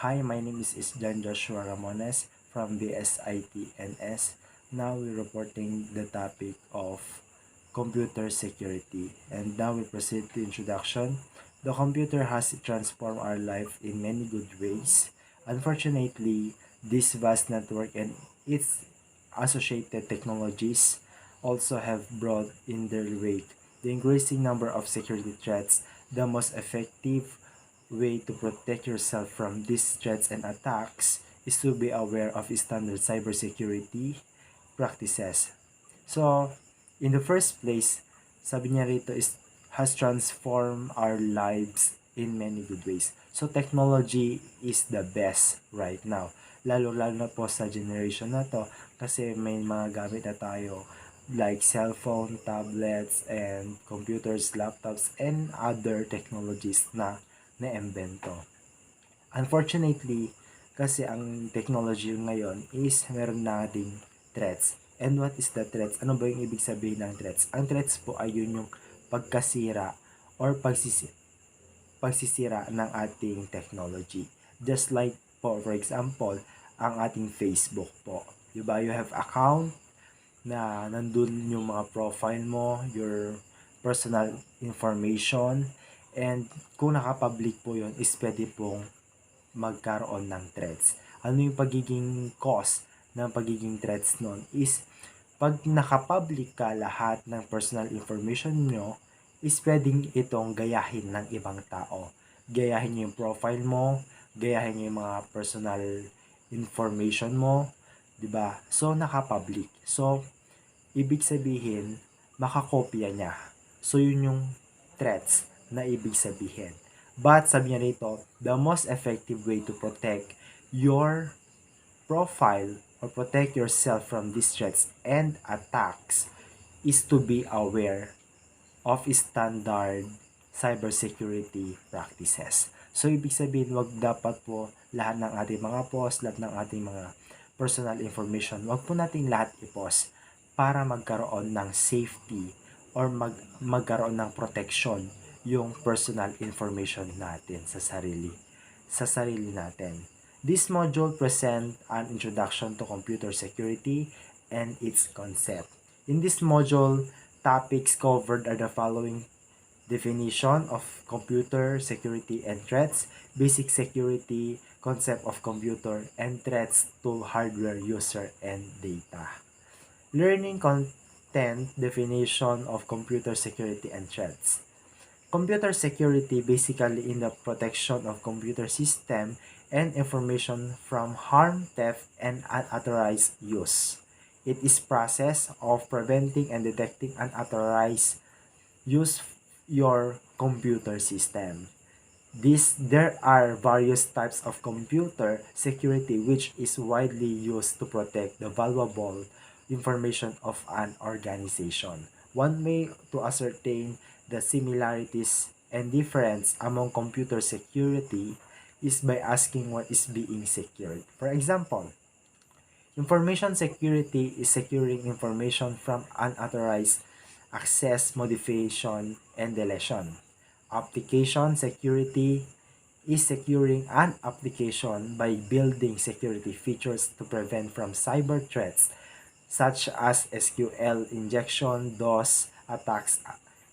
Hi, my name is Isjan Joshua Ramones from the SITNS. Now we're reporting the topic of computer security. And now we proceed to introduction. The computer has transformed our life in many good ways. Unfortunately, this vast network and its associated technologies also have brought in their wake the increasing number of security threats. The most effective way to protect yourself from these threats and attacks is to be aware of standard cybersecurity practices. So, in the first place, sabi niya rito is has transformed our lives in many good ways. So, technology is the best right now. Lalo-lalo na po sa generation na to kasi may mga gamit na tayo like cellphone, tablets, and computers, laptops, and other technologies na na-imbento. Unfortunately, kasi ang technology ngayon is meron nating threats. And what is the threats? Ano ba yung ibig sabihin ng threats? Ang threats po ay yun yung pagkasira or pagsisira ng ating technology. Just like po, for example, ang ating Facebook po. Diba? You have account na nandun yung mga profile mo, your personal information, and kung nakapublic po yun, is pwede pong magkaroon ng threats. Ano yung pagiging cause ng pagiging threats nun is pag nakapublic ka lahat ng personal information nyo, is pwedeng itong gayahin ng ibang tao. Gayahin nyo yung profile mo, gayahin nyo yung mga personal information mo, 'di ba? So nakapublic. So ibig sabihin makakopya niya. So yun yung threats na ibig sabihin. But sabi niya rito, the most effective way to protect your profile or protect yourself from these threats and attacks is to be aware of standard cybersecurity practices. So, ibig sabihin, wag dapat po lahat ng ating mga post, lahat ng ating mga personal information, wag po natin lahat i-post para magkaroon ng safety or magkaroon ng protection yung personal information natin sa sarili natin. This module present an introduction to computer security and its concept. In this module, topics covered are the following: definition of computer security and threats, basic security, concept of computer, and threats to hardware, user, and data. Learning content, definition of computer security and threats. Computer security basically in the protection of computer system and information from harm, theft, and unauthorized use. It is process of preventing and detecting unauthorized use your computer system. There are various types of computer security which is widely used to protect the valuable information of an organization. One way to ascertain the similarities and difference among computer security is by asking what is being secured. For example, information security is securing information from unauthorized access, modification, and deletion. Application security is securing an application by building security features to prevent from cyber threats such as SQL injection, DOS attacks,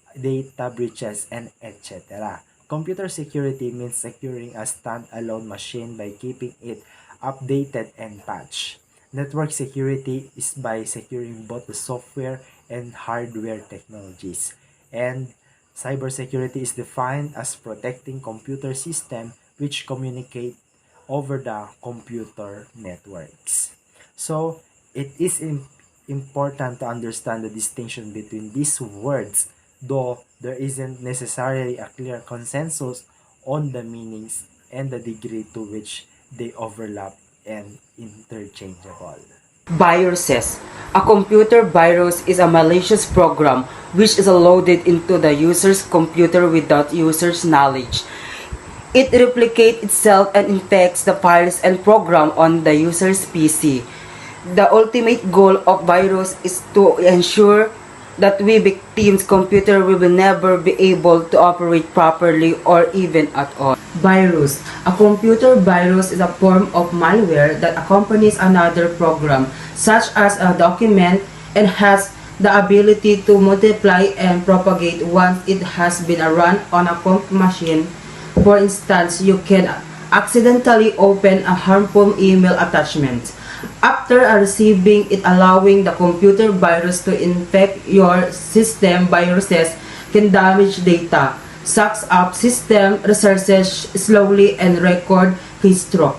data breaches, and etc. Computer security means securing a standalone machine by keeping it updated and patched. Network security is by securing both the software and hardware technologies. And cybersecurity is defined as protecting computer systems which communicate over the computer networks. So, it is important to understand the distinction between these words, though there isn't necessarily a clear consensus on the meanings and the degree to which they overlap and interchangeable. Viruses. A computer virus is a malicious program which is loaded into the user's computer without user's knowledge. It replicates itself and infects the files and program on the user's PC. The ultimate goal of virus is to ensure that we victims' computer will never be able to operate properly or even at all. Virus. A computer virus is a form of malware that accompanies another program, such as a document, and has the ability to multiply and propagate once it has been run on a machine. For instance, you can accidentally open a harmful email attachment. After receiving it, allowing the computer virus to infect your system. Viruses can damage data, sucks up system resources slowly, and record keystroke.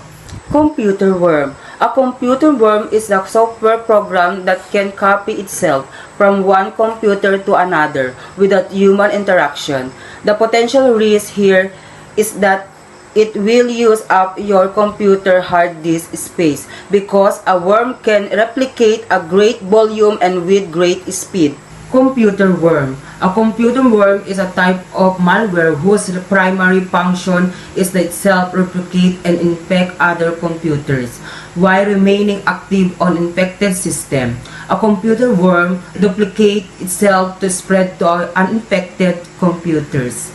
Computer worm. A computer worm is a software program that can copy itself from one computer to another without human interaction. The potential risk here is that it will use up your computer hard disk space because a worm can replicate a great volume and with great speed. Computer worm. A computer worm is a type of malware whose primary function is to self-replicate and infect other computers while remaining active on infected system. A computer worm duplicates itself to spread to uninfected computers.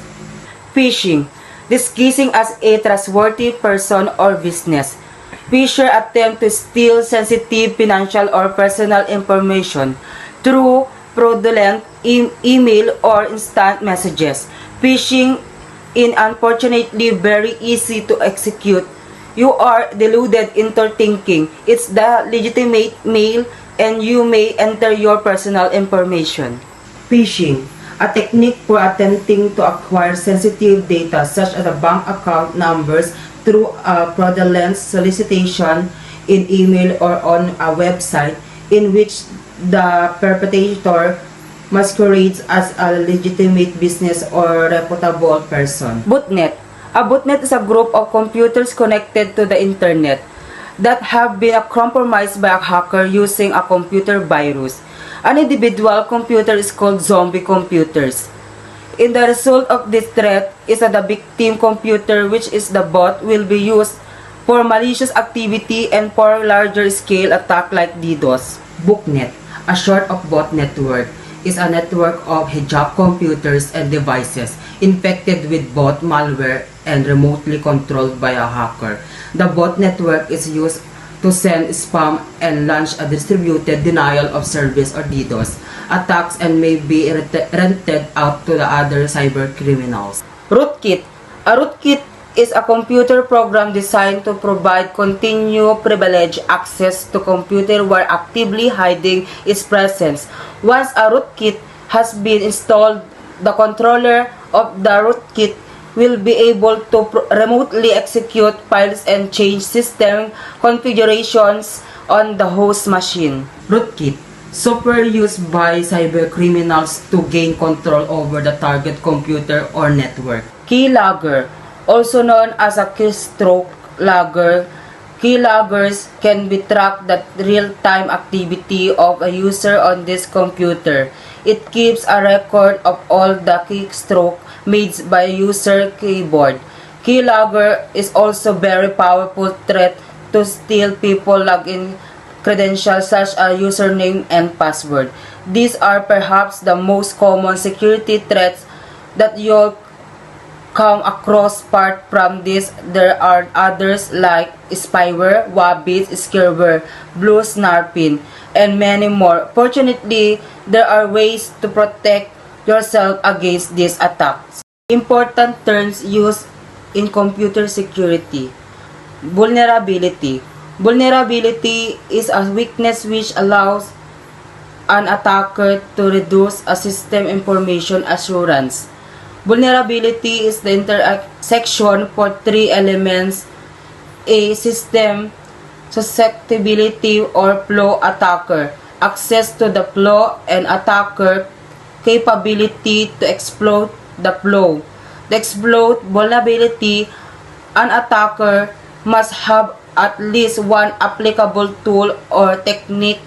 Phishing. Disguising as a trustworthy person or business. Phishers attempt to steal sensitive financial or personal information through fraudulent email or instant messages. Phishing is unfortunately very easy to execute. You are deluded into thinking it's the legitimate mail and you may enter your personal information. Phishing. A technique for attempting to acquire sensitive data such as a bank account numbers through a fraudulent solicitation in email or on a website in which the perpetrator masquerades as a legitimate business or reputable person. Botnet. A botnet is a group of computers connected to the internet that have been compromised by a hacker using a computer virus. An individual computer is called zombie computers. In the result of this threat is that the victim computer, which is the bot, will be used for malicious activity and for larger scale attack like DDoS. Booknet, a short of bot network, is a network of hijacked computers and devices infected with bot malware and remotely controlled by a hacker. The bot network is used to send spam and launch a distributed denial of service or DDoS attacks and may be rented out to the other cyber criminals. Rootkit. A rootkit is a computer program designed to provide continued privileged access to computer while actively hiding its presence. Once a rootkit has been installed, the controller of the rootkit will be able to remotely execute files and change system configurations on the host machine. Rootkit. Software used by cybercriminals to gain control over the target computer or network. Keylogger. Also known as a keystroke logger, keyloggers can be tracked the real-time activity of a user on this computer. It keeps a record of all the keystroke made by user keyboard. Keylogger is also very powerful threat to steal people login credentials such as username and password. These are perhaps the most common security threats that you'll come across. Apart from this, there are others like spyware, wabbit, scareware, blue snarping, and many more. Fortunately, there are ways to protect yourself against these attacks. Important terms used in computer security. Vulnerability. Vulnerability is a weakness which allows an attacker to reduce a system information assurance. Vulnerability is the intersection for three elements: a system, susceptibility or flaw attacker, access to the flaw, and attacker capability to exploit the flaw. To exploit vulnerability, an attacker must have at least one applicable tool or technique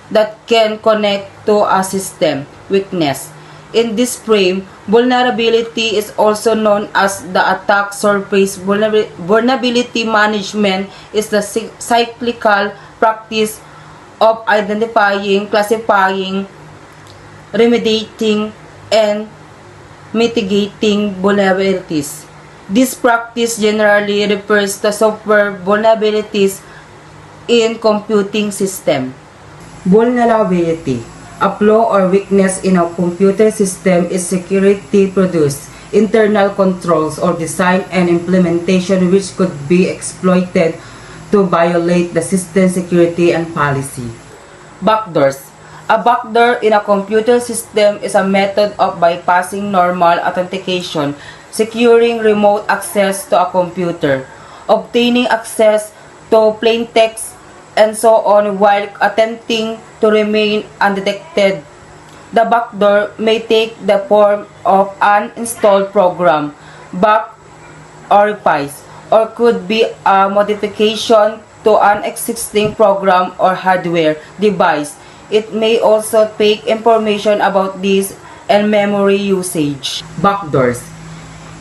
that can connect to a system weakness. In this frame, vulnerability is also known as the attack surface. Vulnerability management is the cyclical practice of identifying, classifying, remediating and mitigating vulnerabilities. This practice generally refers to software vulnerabilities in computing system. Vulnerability. A flaw or weakness in a computer system is security produced internal controls or design and implementation which could be exploited to violate the system security and policy. Backdoors. A backdoor in a computer system is a method of bypassing normal authentication, securing remote access to a computer, obtaining access to plain text, and so on while attempting to remain undetected. The backdoor may take the form of an installed program, back orifice, or could be a modification to an existing program or hardware device. It may also take information about this and memory usage. Backdoors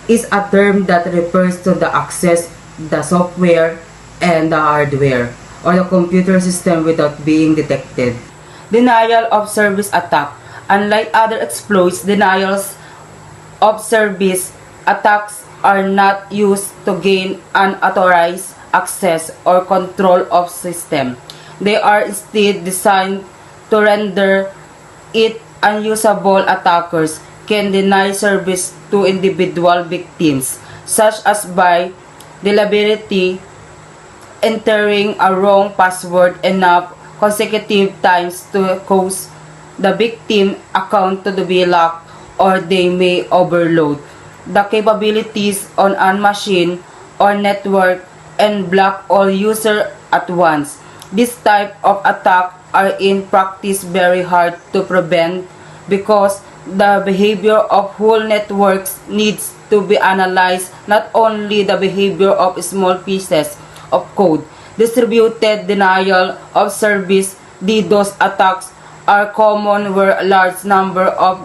is a term that refers to the access the software and the hardware or the computer system without being detected. Denial of service attack. Unlike other exploits, denials of service attacks are not used to gain unauthorized access or control of system. They are instead designed to render it unusable. Attackers can deny service to individual victims, such as by deliberately entering a wrong password enough consecutive times to cause the victim account to be locked, or they may overload the capabilities on a machine or network and block all users at once. This type of attack are in practice very hard to prevent because the behavior of whole networks needs to be analyzed, not only the behavior of small pieces of code. Distributed denial of service DDoS attacks are common where a large number of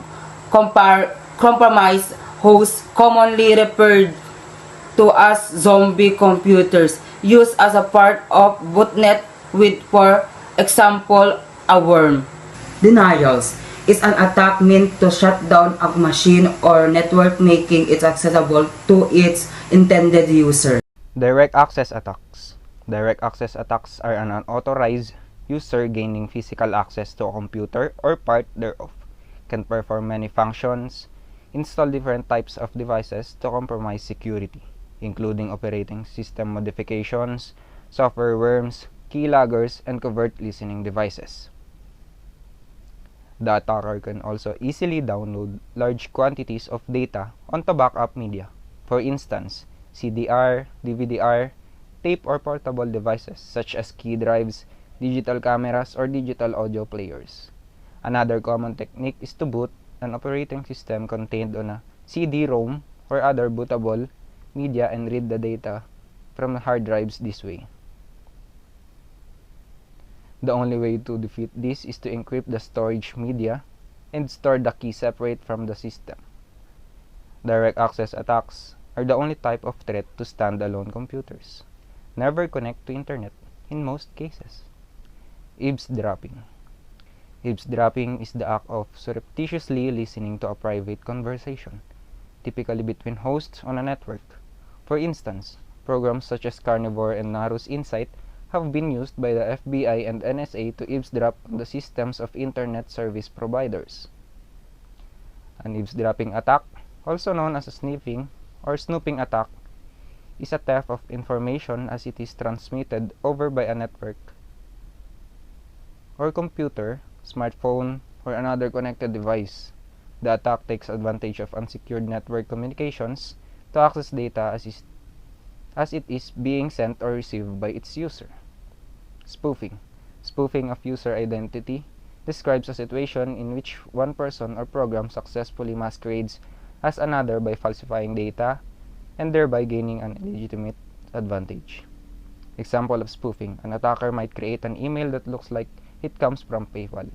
compromised hosts, commonly referred to as zombie computers, used as a part of botnet with, for example, a worm. Denials is an attack meant to shut down a machine or network, making it accessible to its intended user. Direct access attacks. Direct access attacks are an unauthorized user gaining physical access to a computer or part thereof, can perform many functions, install different types of devices to compromise security, including operating system modifications, software worms, keyloggers, and covert listening devices. The attacker can also easily download large quantities of data onto backup media, for instance, CDR, DVD-R, tape or portable devices such as key drives, digital cameras, or digital audio players. Another common technique is to boot an operating system contained on a CD-ROM or other bootable media and read the data from the hard drives this way. The only way to defeat this is to encrypt the storage media and store the key separate from the system. Direct access attacks are the only type of threat to standalone computers. Never connect to internet in most cases. Eavesdropping. Eavesdropping is the act of surreptitiously listening to a private conversation, typically between hosts on a network. For instance, programs such as Carnivore and Narus Insight have been used by the FBI and NSA to eavesdrop on the systems of internet service providers. An eavesdropping attack, also known as a sniffing or snooping attack, is a theft of information as it is transmitted over by a network or computer, smartphone, or another connected device. The attack takes advantage of unsecured network communications to access data as it is being sent or received by its user. Spoofing. Spoofing of user identity describes a situation in which one person or program successfully masquerades as another by falsifying data and thereby gaining an illegitimate advantage. Example of spoofing: an attacker might create an email that looks like it comes from PayPal.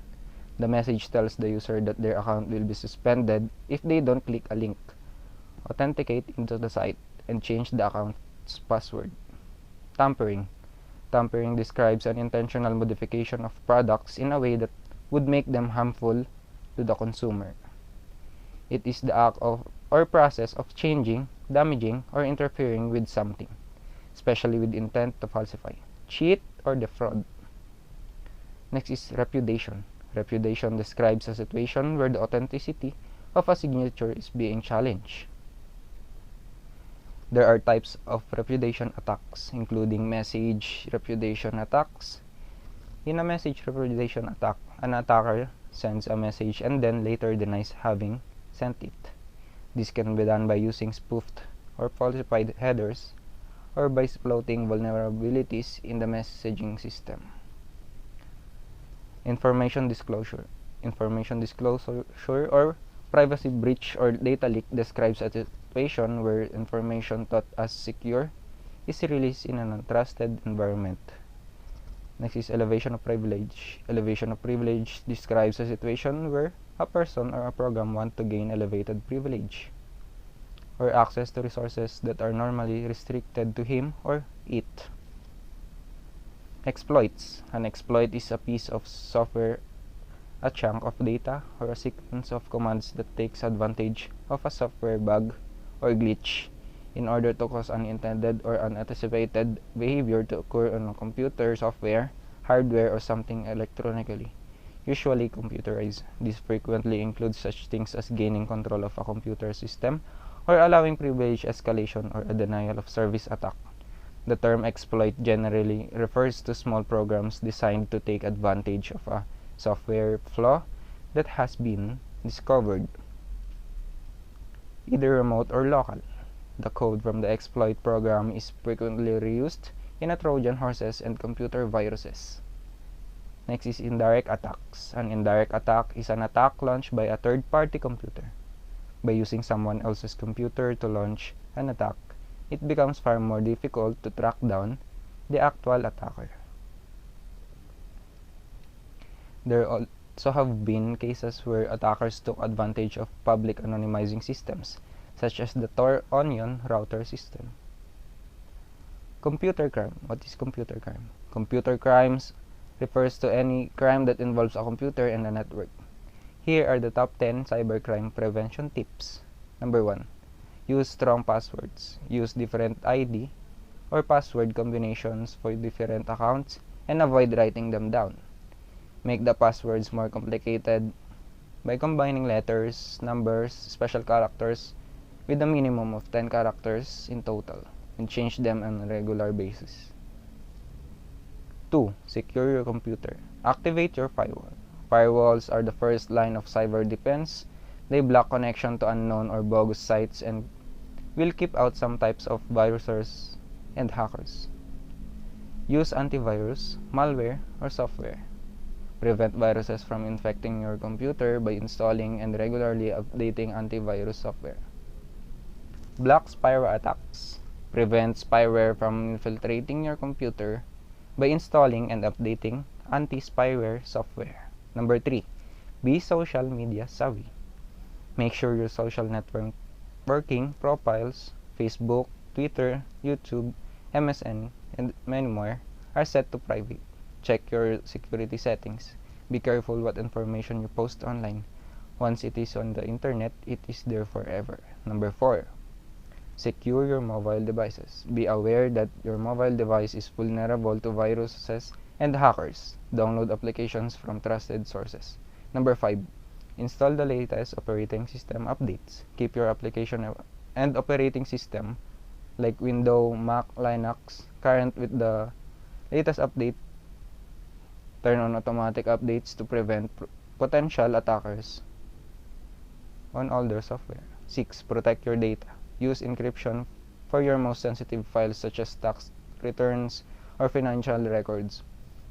The message tells the user that their account will be suspended if they don't click a link, authenticate into the site, and change the account's password. Tampering. Tampering describes an intentional modification of products in a way that would make them harmful to the consumer. It is the act of or process of changing, damaging, or interfering with something, especially with intent to falsify, cheat, or defraud. Next is repudiation. Repudiation describes a situation where the authenticity of a signature is being challenged. There are types of repudiation attacks, including message repudiation attacks. In a message repudiation attack, an attacker sends a message and then later denies having sent it. This can be done by using spoofed or falsified headers or by exploiting vulnerabilities in the messaging system. Information disclosure. Information disclosure or privacy breach or data leak describes a situation where information thought as secure is released in an untrusted environment. Next is elevation of privilege. Elevation of privilege describes a situation where a person or a program want to gain elevated privilege or access to resources that are normally restricted to him or it. Exploits. An exploit is a piece of software, a chunk of data, or a sequence of commands that takes advantage of a software bug or glitch in order to cause unintended or unanticipated behavior to occur on a computer, software, hardware, or something electronically, usually computerized. This frequently includes such things as gaining control of a computer system or allowing privilege escalation or a denial of service attack. The term exploit generally refers to small programs designed to take advantage of a software flaw that has been discovered, either remote or local. The code from the exploit program is frequently reused in a Trojan horses and computer viruses. Next is indirect attacks. An indirect attack is an attack launched by a third-party computer. By using someone else's computer to launch an attack, it becomes far more difficult to track down the actual attacker. There also have been cases where attackers took advantage of public anonymizing systems, such as the Tor Onion router system. Computer crime. What is computer crime? Computer crimes refers to any crime that involves a computer and a network. Here are the top 10 cybercrime prevention tips. Number 1. Use strong passwords. Use different ID or password combinations for different accounts and avoid writing them down. Make the passwords more complicated by combining letters, numbers, special characters with a minimum of 10 characters in total and change them on a regular basis. 2. Secure your computer. Activate your firewall. Firewalls are the first line of cyber defense. They block connection to unknown or bogus sites and will keep out some types of viruses and hackers. Use antivirus, malware, or software. Prevent viruses from infecting your computer by installing and regularly updating antivirus software. Block spyware attacks. Prevent spyware from infiltrating your computer by installing and updating anti-spyware software. Number 3. Be social media savvy. Make sure your social networking profiles, Facebook, Twitter, YouTube, MSN, and many more, are set to private. Check your security settings. Be careful what information you post online. Once it is on the internet, it is there forever. Number 4. Secure your mobile devices. Be aware that your mobile device is vulnerable to viruses and hackers. Download applications from trusted sources. Number 5. Install the latest operating system updates. Keep your application and operating system like Windows, Mac, Linux current with the latest update. Turn on automatic updates to prevent potential attackers on older software. 6. Protect your data. Use encryption for your most sensitive files such as tax returns or financial records.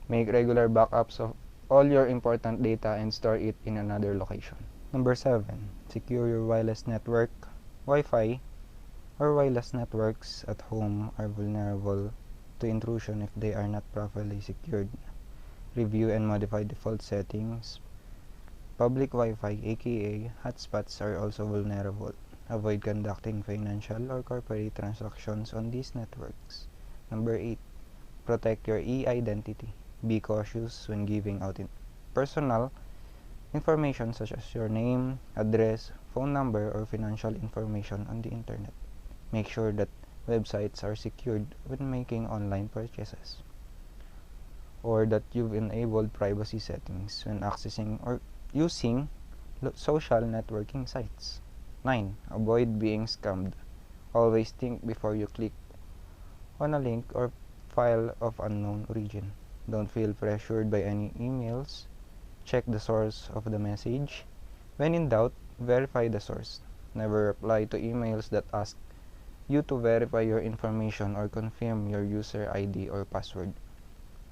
Make regular backups of all your important data and store it in another location. Number 7. Secure your wireless network. Wi-Fi or wireless networks at home are vulnerable to intrusion if they are not properly secured. Review and modify default settings. Public Wi-Fi aka hotspots are also vulnerable. Avoid conducting financial or corporate transactions on these networks. Number 8. Protect your e-identity. Be cautious when giving out personal information such as your name, address, phone number, or financial information on the internet. Make sure that websites are secured when making online purchases, or that you've enabled privacy settings when accessing or using social networking sites. 9. Avoid being scammed. Always think before you click on a link or file of unknown origin. Don't feel pressured by any emails. Check the source of the message. When in doubt, verify the source. Never reply to emails that ask you to verify your information or confirm your user ID or password.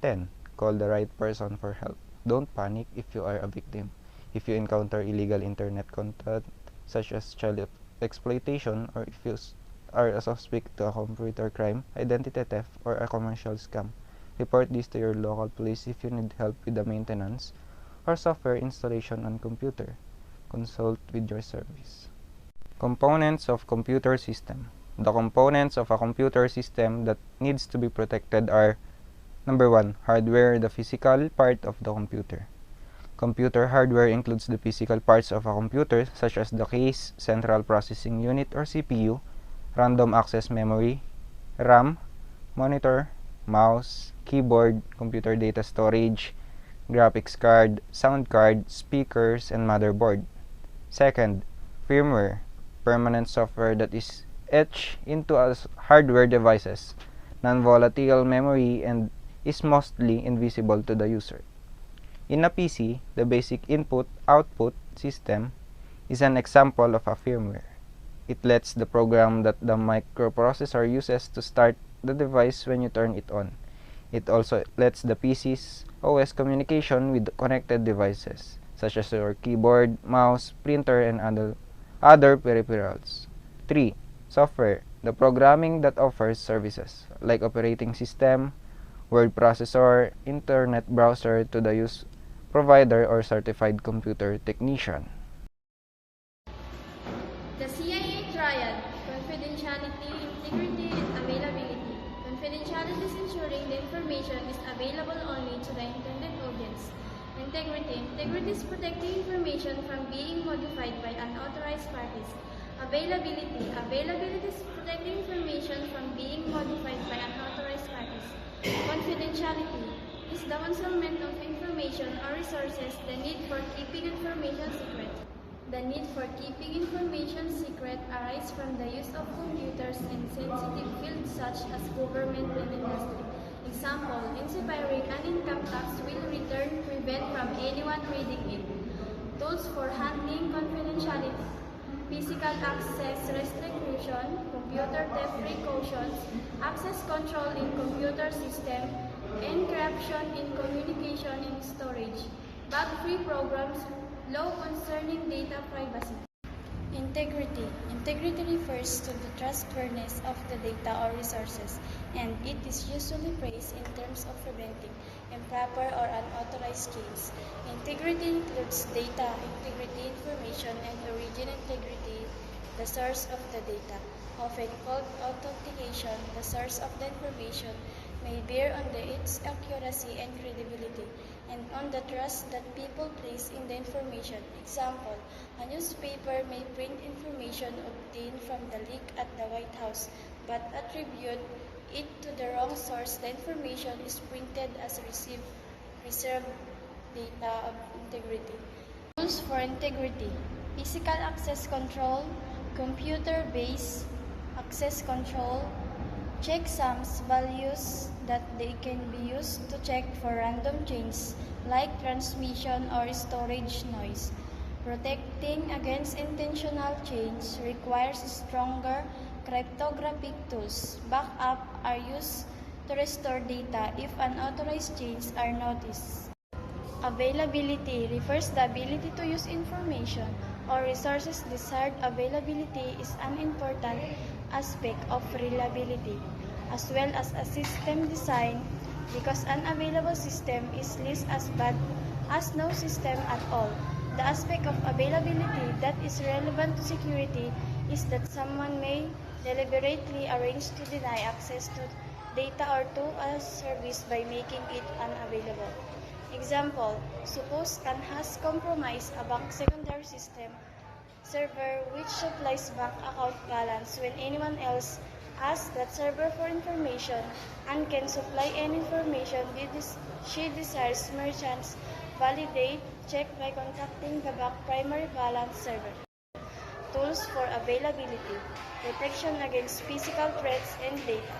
10. Call the right person for help. Don't panic if you are a victim. If you encounter illegal internet content such as child exploitation, or if you are a suspect to a computer crime, identity theft, or a commercial scam, report this to your local police. If you need help with the maintenance or software installation on computer, consult with your service. Components of computer system. The components of a computer system that needs to be protected are: number 1, hardware, the physical part of the computer. Computer hardware includes the physical parts of a computer such as the case, central processing unit or CPU, random access memory, RAM, monitor, mouse, keyboard, computer data storage, graphics card, sound card, speakers, and motherboard. Second, firmware, permanent software that is etched into hardware devices, non-volatile memory, and is mostly invisible to the user. In a PC, the basic input-output system is an example of a firmware. It lets the program that the microprocessor uses to start the device when you turn it on. It also lets the PC's OS communication with connected devices, such as your keyboard, mouse, printer, and other peripherals. 3. Software, the programming that offers services, like operating system, word processor, internet browser to the use provider or certified computer technician. The CIA triad: confidentiality, integrity, and availability. Confidentiality is ensuring the information is available only to the intended audience. Integrity: integrity is protecting information from being modified by unauthorized parties. Availability: availability is protecting information from being modified by unauthorized parties. Confidentiality is the concealment of information or resources, the need for keeping information secret. The need for keeping information secret arises from the use of computers in sensitive fields such as government and industry. Example, inspiring an income tax will return prevent from anyone reading it. Tools for handling confidentiality: physical access restriction, computer theft precautions, access control in computer system, encryption in communication and storage, bug-free programs, law concerning data privacy. Integrity. Integrity refers to the trustworthiness of the data or resources, and it is usually praised in terms of preventing improper or unauthorized gains. Integrity includes data integrity, information and origin integrity, the source of the data, often called authentication. The source of the information may bear on its accuracy and credibility, and on the trust that people place in the information. Example, a newspaper may print information obtained from the leak at the White House, but attribute it to the wrong source. The information is printed as reserved data of integrity. Tools for integrity: physical access control, computer-based access control, checksums values that they can be used to check for random changes like transmission or storage noise. Protecting against intentional change requires stronger cryptographic tools. Backup are used to restore data if unauthorized changes are noticed. Availability refers to the ability to use information or resources. Desired availability is an important aspect of reliability, as well as a system design, because an available system is least as bad as no system at all. The aspect of availability that is relevant to security is that someone may deliberately arrange to deny access to data or to a service by making it unavailable. Example, suppose an has compromised a bank secondary system server which supplies bank account balance when anyone else asks that server for information and can supply any information she desires. Merchants validate check by contacting the bank primary balance server. Tools for availability, protection against physical threats and data.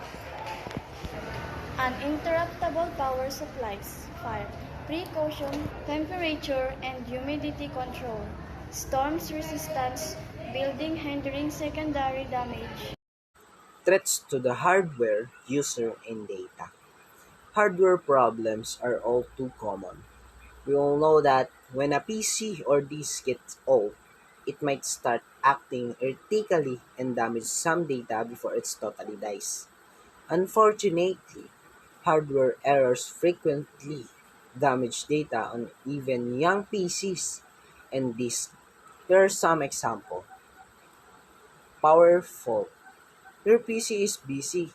Uninterruptible power supplies, fire, precaution, temperature and humidity control, storms resistance, building hindering secondary damage. Threats to the hardware, user, and data. Hardware problems are all too common. We all know that when a PC or disk gets old, it might start acting erratically and damage some data before it totally dies. Unfortunately, hardware errors frequently damage data on even young PCs and disks. Here are some examples. Power fault. Your PC is busy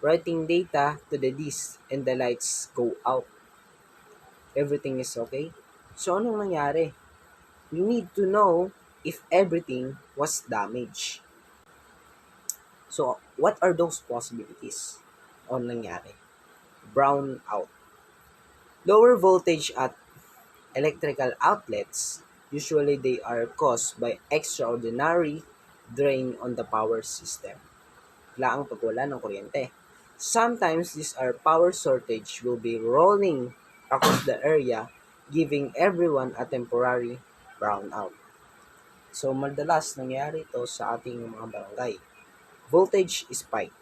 writing data to the disk and the lights go out. Everything is okay? So anong nangyari? You need to know if everything was damaged. So what are those possibilities on nangyari? Brown out. Lower voltage at electrical outlets, usually they are caused by extraordinary drain on the power system. Laang pagwala ng kuryente. Sometimes these are power shortage will be rolling across the area, giving everyone a temporary brownout. So madalas nangyari ito sa ating mga barangay. Voltage spike.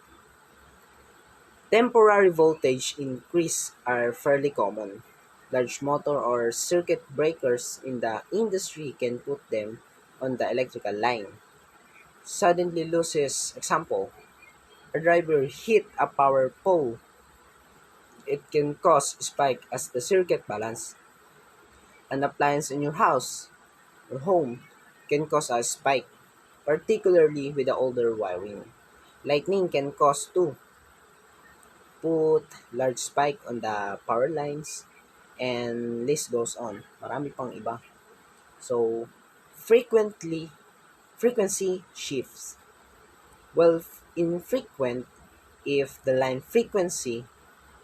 Temporary voltage increase are fairly common. Large motor or circuit breakers in the industry can put them on the electrical line. Suddenly loses, example, a driver hit a power pole. It can cause spike as the circuit balance. An appliance in your house or home can cause a spike, particularly with the older wiring. Lightning can cause too. Put large spike on the power lines and list goes on. Marami pang iba. So, frequency shifts. Well, infrequent if the line frequency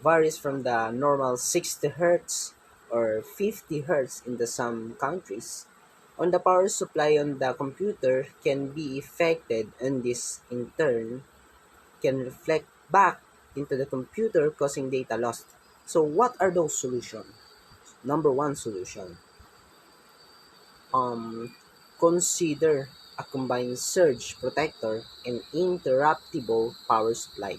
varies from the normal 60 Hz or 50 Hz in some countries. On the power supply on the computer can be affected and this in turn can reflect back into the computer causing data loss. So what are those solutions? Number one solution. Consider a combined surge protector and interruptible power supply.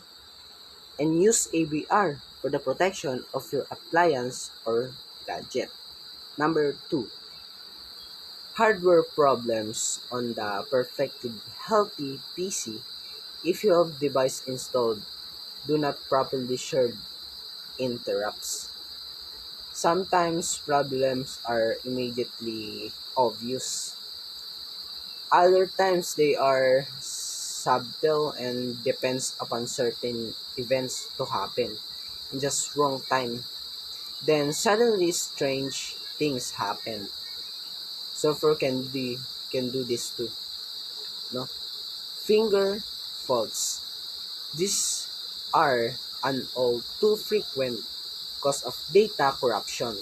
And use ABR for the protection of your appliance or gadget. Number 2. Hardware problems on the perfectly healthy PC. If you have device installed, do not properly share interrupts. Sometimes problems are immediately obvious. Other times they are subtle and depends upon certain events to happen in just wrong time. Then suddenly strange things happen. Software can do this too. No? Finger faults. These are an all too frequent cause of data corruption.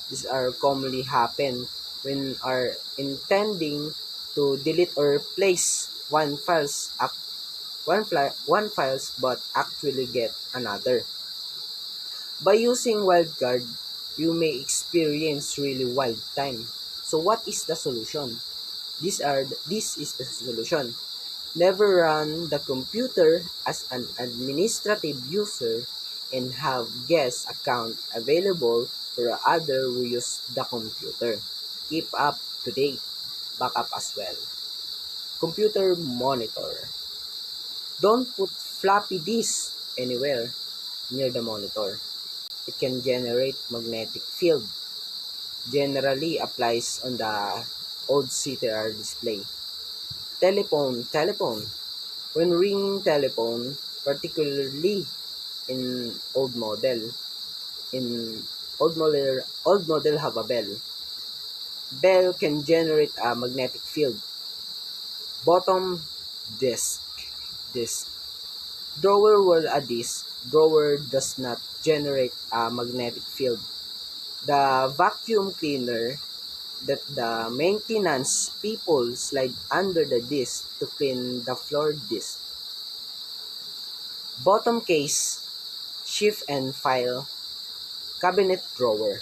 These are commonly happen when are intending to delete or replace one files but actually get another. By using wildcard, you may experience really wild time. So what is the solution? This is the solution. Never run the computer as an administrative user and have guest account available for other who use the computer. Keep up to date. Backup as well. Computer monitor. Don't put floppy disk anywhere near the monitor. It can generate magnetic field. Generally applies on the old CTR display. Telephone. When ringing telephone, particularly in old model, in old model have a bell. Bell can generate a magnetic field. Bottom disk. Disk. Drawer were a disk. Drawer does not generate a magnetic field. The vacuum cleaner that the maintenance people slide under the disk to clean the floor disk. Bottom case, shift and file, cabinet drawer.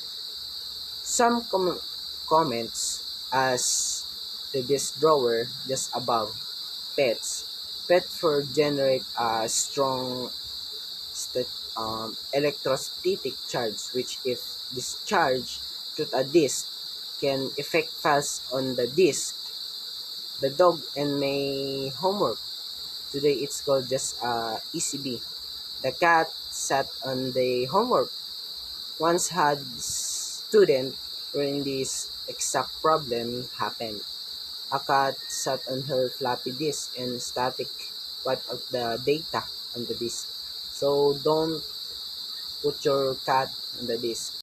Some comments as to this drawer just above pets. Pet for generate a strong electrostatic charge which if discharged to a disk can affect files on the disk. The dog and my homework. Today it's called just ECB. The cat sat on the homework. Once had student wherein this exact problem happened. A cat sat on her floppy disk and static wiped out the data on the disk. So don't put your cat on the disk.